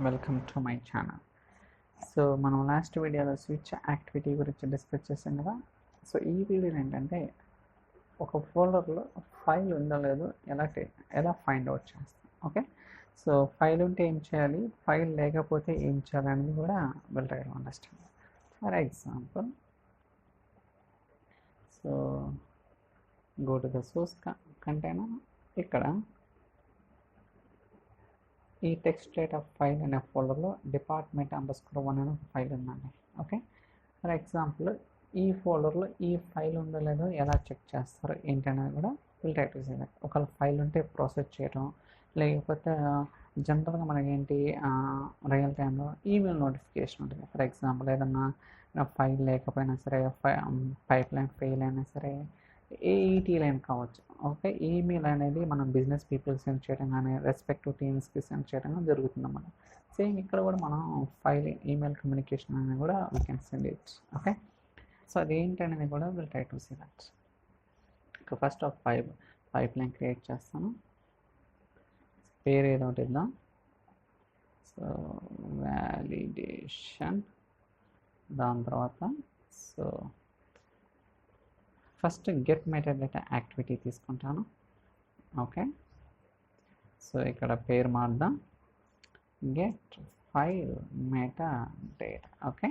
Welcome to my channel. So మనం last వీడియోలో switch activity గురించి డిస్కస్ చేసాం కదా. సో ఈ వీడియోలో ఏంటంటే ఒక ఫోల్డర్లో ఫైల్ ఉందో లేదో ఎలా ఫైండ్ అవుట్ చేస్తాం. ఓకే, సో ఫైల్ ఉంటే ఏం చేయాలి, ఫైల్ లేకపోతే ఏం చేయాలి అనేది కూడా will try to understand. For example, so go to the source container. ఇక్కడ ఈ టెక్స్ట్ డేటా ఫైల్ అనే ఫోల్డర్లో department_1 అనే ఒక ఫైల్ ఉందండి. ఓకే, ఫర్ ఎగ్జాంపుల్ ఈ ఫోల్డర్లో ఈ ఫైల్ ఉందో లేదో ఎలా చెక్ చేస్తారు ఏంటనేది కూడా will try to see that. ఒకవేళ ఫైల్ ఉంటే ప్రాసెస్ చేయడం, లేకపోతే జనరల్గా మనకేంటి రియల్ టైంలో ఈమెయిల్ నోటిఫికేషన్ ఉంటుంది. ఫర్ ఎగ్జాంపుల్ ఏదన్నా ఫైల్ లేకపోయినా సరే, పైప్ లైన్ ఫెయిల్ అయినా సరే, ఏఈటీ లైన్ కావచ్చు. ఓకే, ఈమెయిల్ అనేది మనం బిజినెస్ పీపుల్ సెండ్ చేయడం కానీ రెస్పెక్టివ్ టీమ్స్కి సెండ్ చేయడం కానీ జరుగుతుంది అన్నమాట. సేమ్ ఇక్కడ కూడా మనం ఫైల్ ఈమెయిల్ కమ్యూనికేషన్ అనేది కూడా we can send it. Okay, so అదేంటనేది కూడా will try to see that. ఇక first of pipeline create చేస్తాను. పేరు ఏదో ఒకటి ఇద్దాం. సో వ్యాలిడేషన్, దాని తర్వాత so first get metadata activity తీసుకుంటాను. ఓకే, సో ఇక్కడ పేరు మార్దాం, get file metadata. Okay,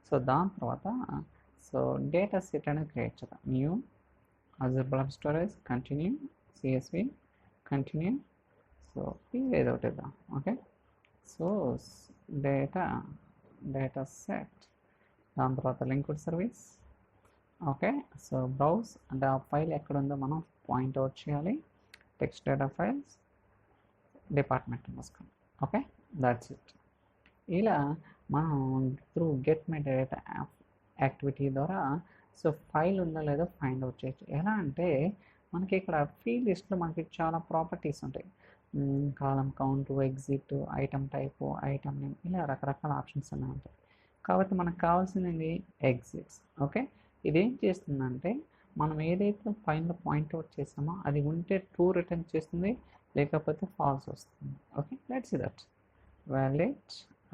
so దాని తర్వాత సో డేటా సెట్ అనేది క్రియేట్ చేద్దాం. New Azure blob storage, continue, CSV, continue, so పేరు ఏదో ఒకటి ఇద్దాం. ఓకే, సో డేటా సెట్, దాని తర్వాత linked service. Okay, so browse అంటే ఆ ఫైల్ ఎక్కడ ఉందో మనం పాయింట్అవుట్ చేయాలి. టెక్స్ట్ డేటా ఫైల్స్, డిపార్ట్మెంట్ మస్కం. Okay, that's it. ఇలా మనం త్రూ గెట్ మెటాడేటా యాక్టివిటీ ద్వారా సో ఫైల్ ఉందో లేదో ఫైండ్ అవుట్ చేయొచ్చు. ఎలా అంటే మనకి ఇక్కడ ఫీల్డ్ లిస్ట్లో మనకి చాలా ప్రాపర్టీస్ ఉంటాయి. Column count, exist, item type, item name, ఇలా రకరకాల ఆప్షన్స్ అన్నీ ఉంటాయి. కాబట్టి మనకు కావాల్సింది ఎగ్జిట్స్. ఓకే, ఇదేం చేస్తుందంటే మనం ఏదైతే ఫైల్లో పాయింట్అవుట్ చేసామో అది ఉంటే ట్రూ రిటర్న్ చేస్తుంది, లేకపోతే ఫాల్స్ వస్తుంది. Okay, let's see that. Validate.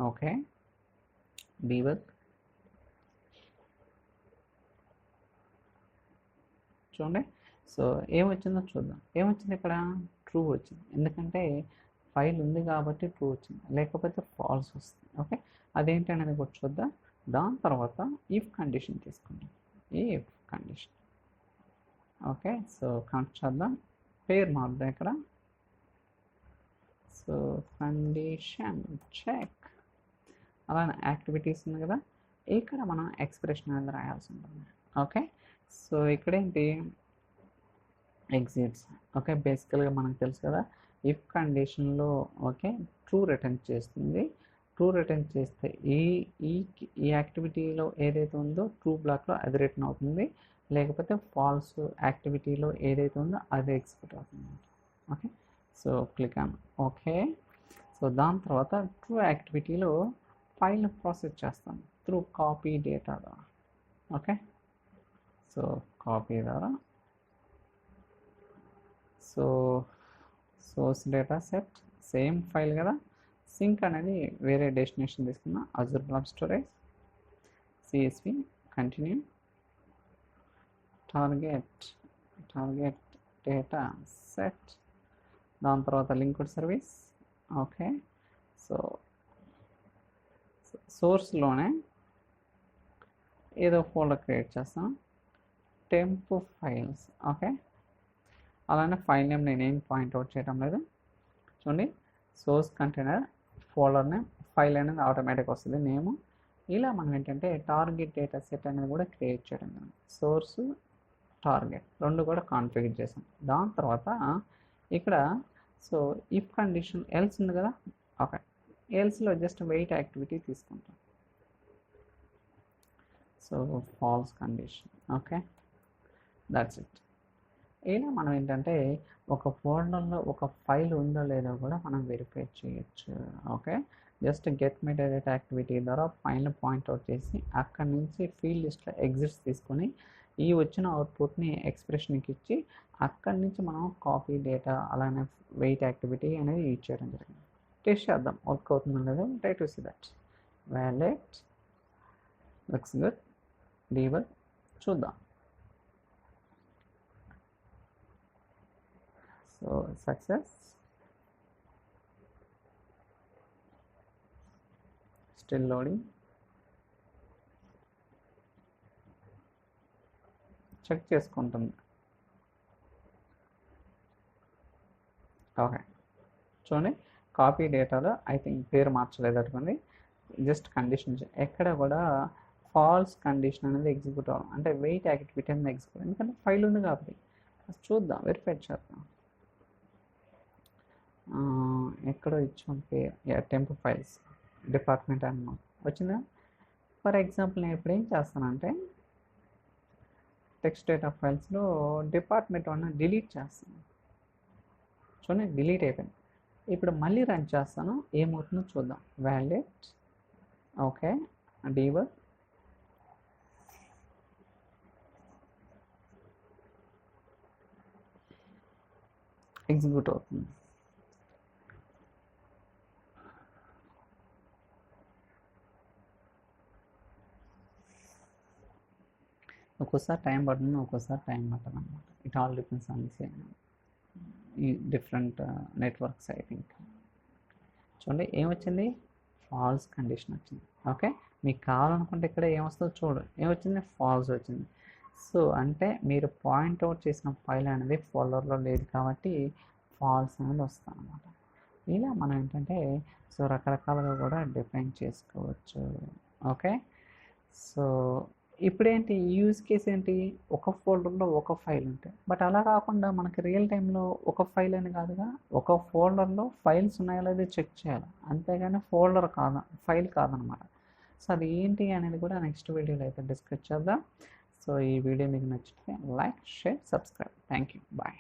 Okay, debug. చూడండి, సో ఏమొచ్చిందో చూద్దాం. ఏమొచ్చింది ఇక్కడ? ట్రూ వచ్చింది. ఎందుకంటే ఫైల్ ఉంది కాబట్టి ట్రూ వచ్చింది, లేకపోతే ఫాల్స్ వస్తుంది. ఓకే, అదేంటి అనేది కూడా చూద్దాం. దాని తర్వాత ఇఫ్ కండిషన్ తీసుకుందాం. If condition. Okay, so count చేద్దాం. పేరు మార్దాం ఇక్కడ. So condition check. అలానే యాక్టివిటీస్ ఉంది కదా, ఇక్కడ మనం ఎక్స్ప్రెషన్ అనేది రాయాల్సి ఉంటుంది. ఓకే, సో ఇక్కడేంటి ఎగ్జిట్స్. ఓకే, బేసికల్గా మనకు తెలుసు కదా, ఇఫ్ కండిషన్లో ఓకే ట్రూ రిటర్న్ చేస్తుంది. ట్రూ రిటర్న్ చేస్తే ఈ యాక్టివిటీలో ఏదైతే ఉందో ట్రూ బ్లాక్లో అది రిటర్న్ అవుతుంది, లేకపోతే ఫాల్స్ యాక్టివిటీలో ఏదైతే ఉందో అది ఎగ్జిక్యూట్ అవుతుంది. Okay, so click on okay. So దాని తర్వాత ట్రూ యాక్టివిటీలో ఫైల్ని ప్రాసెస్ చేస్తాం త్రూ కాపీ డేటా ద్వారా. ఓకే, సో కాపీ ద్వారా so source data set same file కదా, సింక్ అనేది వేరే డెస్టినేషన్ తీసుకున్నా, Azure blob storage, CSV, continue, target data set, దాని తర్వాత లింక్డ్ సర్వీస్. ఓకే, సో సోర్స్లోనే ఏదో ఫోల్డర్ క్రియేట్ చేస్తాం, టెంప్ ఫైల్స్. ఓకే, అలానే ఫైల్ నేమ్ నేనేం పాయింట్అవుట్ చేయడం లేదు. చూడండి, source container, folder name, file అనేది ఆటోమేటిక్ వస్తుంది నేమ్. ఇలా మనం ఏంటంటే టార్గెట్ డేటా సెట్ అనేది కూడా క్రియేట్ చేయడం జరిగింది. సోర్స్, టార్గెట్ రెండు కూడా కాన్ఫిగర్ చేసాం. దాని తర్వాత ఇక్కడ సో ఇఫ్ కండిషన్ ఎల్స్ ఉంది కదా. ఓకే, ఎల్స్లో జస్ట్ వెయిట్ యాక్టివిటీ తీసుకుంటాం. So false condition. Okay, that's it. ఇలా మనం ఏంటంటే ఒక ఫోల్డర్లో ఒక ఫైల్ ఉందో లేదో కూడా మనం వెరిఫై చేయొచ్చు. Okay, just get metadata activity ద్వారా ఫైల్ని పాయింట్అవుట్ చేసి అక్కడి నుంచి ఫీల్డ్ లిస్ట్లో ఎగ్జిట్స్ తీసుకొని ఈ వచ్చిన అవుట్పుట్ని ఎక్స్ప్రెషన్కి ఇచ్చి అక్కడి నుంచి మనం కాపీ డేటా అలానే వెయిట్ యాక్టివిటీ అనేది యూజ్ చేయడం జరిగింది. టెస్ట్ చేద్దాం వర్క్ అవుతుందో లేదో. Try to see that. Validate looks good. Debug చూద్దాం. So success. Still loading. Check చేసుకుంటుంది. ఓకే చూడండి, కాపీ డేటాలో ఐ థింక్ పేరు మార్చలేదు అనుకోండి, జస్ట్ కండిషన్ ఎక్కడ కూడా ఫాల్స్ కండిషన్ అనేది ఎగ్జిక్యూట్ అవ్వాలి. అంటే వెయిట్ యాక్టివిటీ అనేది ఎగ్జిక్యూట్, ఎందుకంటే ఫైల్ ఉంది కాబట్టి. చూద్దాం, వెరిఫై చేద్దాం. ఎక్కడో ఇచ్చాం పేరు, టెంప్ ఫైల్స్ డిపార్ట్మెంట్ అన్నమాట వచ్చిందా. ఫర్ ఎగ్జాంపుల్ నేను ఇప్పుడు ఏం చేస్తానంటే టెక్స్ట్ డేటా ఫైల్స్లో డిపార్ట్మెంట్ వన్ డిలీట్ చేస్తాను. చూడండి డిలీట్ అయిపోయింది. ఇప్పుడు మళ్ళీ రన్ చేస్తాను, ఏమవుతుందో చూద్దాం. వ్యాలెట్ ఓకే డీబగ్ ఎగ్జిక్యూట్ అవుతుంది. ఒక్కోసారి టైం పడుతుంది, ఒక్కోసారి టైం పట్టదు అనమాట. ఇట్ ఆల్ డిపెండ్స్ ఆన్ ఈ డిఫరెంట్ నెట్వర్క్స్ ఐ థింక్. చూడండి ఏమొచ్చింది, ఫాల్స్ కండిషన్ వచ్చింది. ఓకే మీకు కావాలనుకుంటే ఇక్కడ ఏమొస్తుందో చూడు, ఏమొచ్చింది, ఫాల్స్ వచ్చింది. సో అంటే మీరు పాయింట్అవుట్ చేసిన ఫైల్ అనేది ఫోల్డర్లో లేదు కాబట్టి ఫాల్స్ అనేది వస్తుంది అనమాట. ఇలా మనం ఏంటంటే సో రకరకాలుగా కూడా డిఫైన్ చేసుకోవచ్చు. ఓకే సో ఇప్పుడేంటి యూజ్ కేస్ ఏంటి, ఒక ఫోల్డర్లో ఒక ఫైల్ ఉంటాయి. బట్ అలా కాకుండా మనకి రియల్ టైంలో ఒక ఫైల్ అని కాదుగా, ఒక ఫోల్డర్లో ఫైల్స్ ఉన్నాయో లేదో చెక్ చేయాలి, అంతేగాని ఫోల్డర్ కాదు, ఫైల్ కాదనమాట. సో అది ఏంటి అనేది కూడా నెక్స్ట్ వీడియోలో అయితే డిస్కస్ చేద్దాం. సో ఈ వీడియో మీకు నచ్చితే like, share, subscribe. Thank you, bye.